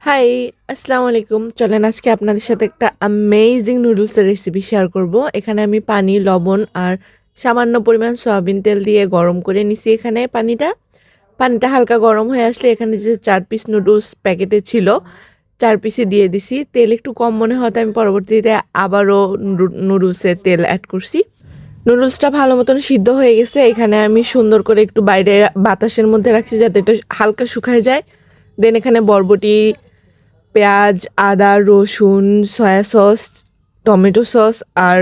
High, আসসালামু আলাইকুম। চলেন আজকে আপনাদের সাথে একটা অ্যামেজিং নুডলসের রেসিপি শেয়ার করব। এখানে আমি পানি, লবণ আর সামান্য পরিমাণ সয়াবিন তেল দিয়ে গরম করে নিছি এখানে পানিটা হালকা গরম হয়ে আসলে এখানে যে 4 পিস নুডলস প্যাকেটে ছিল 4 পিসই দিয়ে দিছি। তেল একটু কম মনে হতে আমি পরবর্তীতে আবারও নুডলসে তেল অ্যাড করছি। নুডলসটা ভালো মতন সিদ্ধ হয়ে গেছে। এখানে আমি সুন্দর করে একটু বাইরে বাতাসের মধ্যে রাখছি যাতে এটা হালকা শুকায় যায়। দেন এখানে বরবটি, পেঁয়াজ, আদা, রসুন, সয়া সস, টমেটো সস আর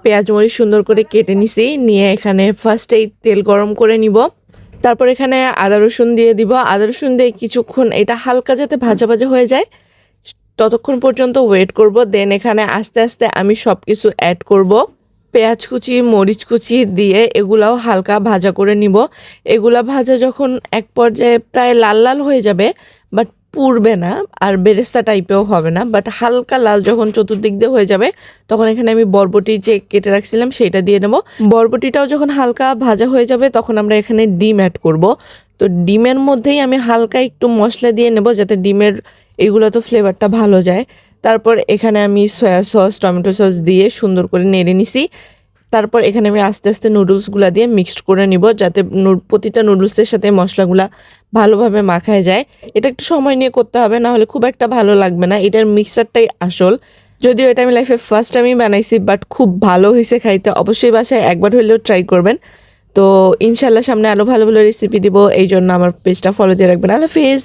পেঁয়াজ মরিচ সুন্দর করে কেটে নিছি। নিয়ে এখানে ফার্স্টেই তেল গরম করে নিব। তারপর এখানে আদা রসুন দিয়ে দিব। আদা রসুন দিয়ে কিছুক্ষণ এটা হালকা যাতে ভাজা ভাজা হয়ে যায় ততক্ষণ পর্যন্ত ওয়েট করব। দেন এখানে আস্তে আস্তে আমি সব কিছু অ্যাড করব। পেঁয়াজ কুচি, মরিচ কুচি দিয়ে এগুলাও হালকা ভাজা করে নিব। এগুলা ভাজা যখন এক পর্যায়ে প্রায় লাল লাল হয়ে যাবে, বাট পুড়বে না আর বেরেস্তা টাইপেও হবে না, বাট হালকা লাল যখন চতুর্দিক দিয়ে হয়ে যাবে তখন এখানে আমি বরবটি যে কেটে রাখছিলাম সেটা দিয়ে নেব। বরবটিটাও যখন হালকা ভাজা হয়ে যাবে তখন আমরা এখানে ডিম অ্যাড করব। তো ডিমের মধ্যেই আমি হালকা একটু মশলা দিয়ে নেব যাতে ডিমের এগুলো তো ফ্লেভারটা ভালো যায়। তারপর এখানে আমি সয়া সস, টমেটো সস দিয়ে সুন্দর করে নেড়ে নিছি। তারপর এখানে আমি আস্তে আস্তে নুডলসগুলা দিয়ে মিক্সড করে নিব যাতে প্রতিটা নুডলসের সাথে মশলাগুলা ভালোভাবে মাখায় যায়। এটা একটু সময় নিয়ে করতে হবে, না হলে খুব একটা ভালো লাগবে না। এটার মিক্সচারটাই আসল। যদিও এটা আমি লাইফে ফার্স্ট টাইমই বানাইছি, বাট খুব ভালো হয়েছে খাইতে। অবশ্যই বাসায় একবার হলেও ট্রাই করবেন। তো ইনশাল্লাহ সামনে আরও ভালো ভালো রেসিপি দিব, এই জন্য আমার পেজটা ফলো দিয়ে রাখবেন। আল্লাহ হাফিজ।